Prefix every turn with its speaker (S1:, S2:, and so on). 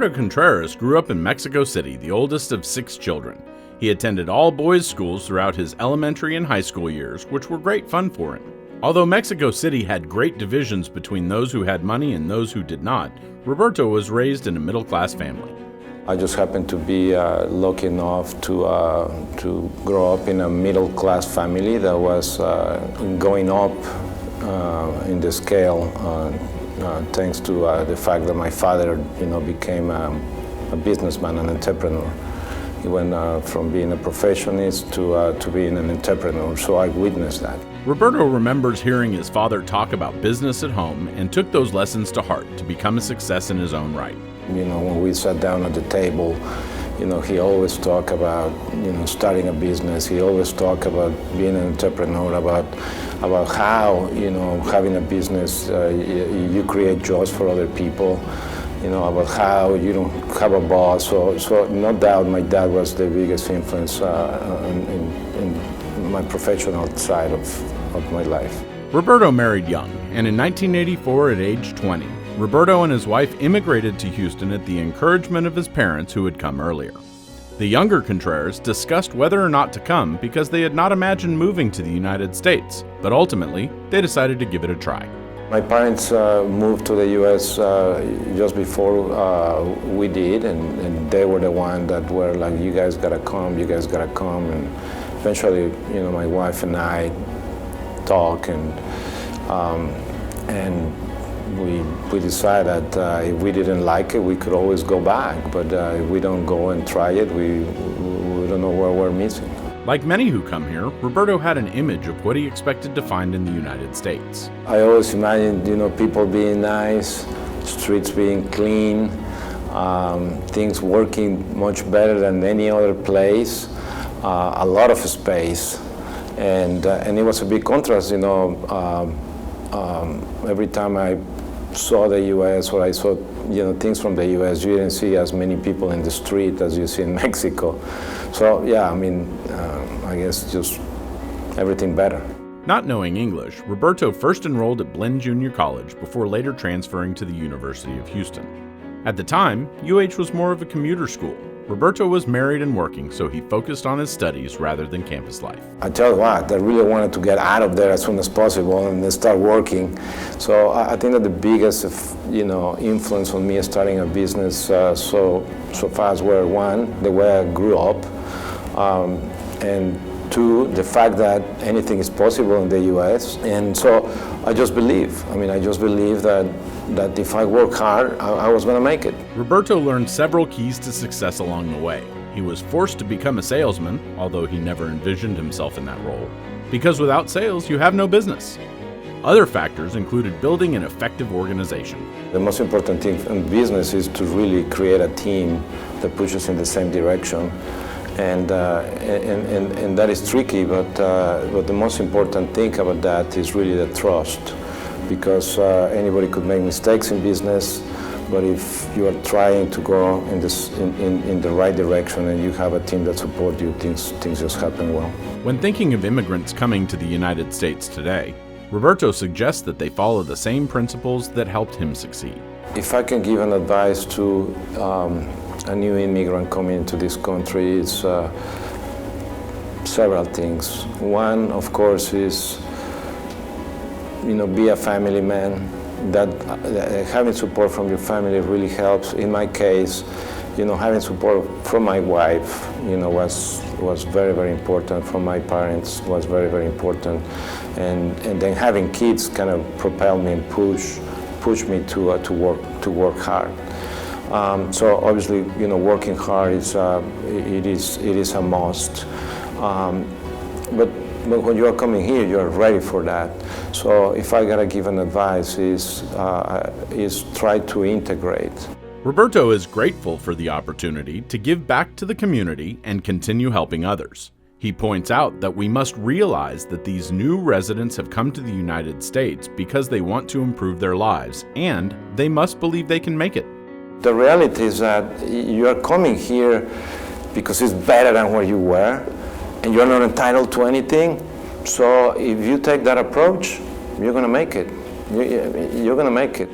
S1: Roberto Contreras grew up in Mexico City, the oldest of 6 children. He attended all boys' schools throughout his elementary and high school years, which were great fun for him. Although Mexico City had great divisions between those who had money and those who did not, Roberto was raised in a middle-class family.
S2: I just happened to be lucky enough to grow up in a middle-class family that was going up in the scale thanks to the fact that my father, became a businessman, an entrepreneur. He went from being a professionist to being an entrepreneur, so I witnessed that.
S1: Roberto remembers hearing his father talk about business at home and took those lessons to heart to become a success in his own right.
S2: When we sat down at the table, he always talked about, starting a business. He always talked about being an entrepreneur, about how, having a business, you create jobs for other people, about how you don't have a boss. So no doubt my dad was the biggest influence in my professional side of my life.
S1: Roberto married young, and in 1984, at age 20, Roberto and his wife immigrated to Houston at the encouragement of his parents who had come earlier. The younger Contreras discussed whether or not to come because they had not imagined moving to the United States, but ultimately, they decided to give it a try.
S2: My parents moved to the U.S. Just before we did, and they were the ones that were like, you guys gotta come, and eventually, my wife and I talked, and we decided that if we didn't like it, we could always go back. But if we don't go and try it, we don't know where we're missing.
S1: Like many who come here, Roberto had an image of what he expected to find in the United States.
S2: I always imagined, people being nice, streets being clean, things working much better than any other place, a lot of space, and it was a big contrast, every time I saw the U.S. or I saw things from the U.S., you didn't see as many people in the street as you see in Mexico. So yeah, I guess just everything better.
S1: Not knowing English, Roberto first enrolled at Blinn Junior College before later transferring to the University of Houston. At the time, UH was more of a commuter school. Roberto was married and working, so he focused on his studies rather than campus life.
S2: I tell you what, I really wanted to get out of there as soon as possible and then start working. So I think that the biggest, influence on me starting a business so fast were, one, the way I grew up, and two, the fact that anything is possible in the U.S. And so I just believe. I just believe that if I work hard, I was going to make it.
S1: Roberto learned several keys to success along the way. He was forced to become a salesman, although he never envisioned himself in that role, because without sales, you have no business. Other factors included building an effective organization.
S2: The most important thing in business is to really create a team that pushes in the same direction. And that is tricky, but the most important thing about that is really the trust. Because anybody could make mistakes in business, but if you are trying to go in the right direction and you have a team that supports you, things just happen well.
S1: When thinking of immigrants coming to the United States today, Roberto suggests that they follow the same principles that helped him succeed.
S2: If I can give an advice to a new immigrant coming into this country, it's several things. One, of course, is be a family man. That having support from your family really helps. In my case, having support from my wife, was very, very important. From my parents was very, very important, and then having kids kind of propelled me and push me to work hard. So obviously, working hard is it is a must. But when you are coming here, you are ready for that. So if I gotta give an advice, is try to integrate.
S1: Roberto is grateful for the opportunity to give back to the community and continue helping others. He points out that we must realize that these new residents have come to the United States because they want to improve their lives, and they must believe they can make it.
S2: The reality is that you are coming here because it's better than where you were, and you're not entitled to anything. So if you take that approach, you're going to make it. You're going to make it.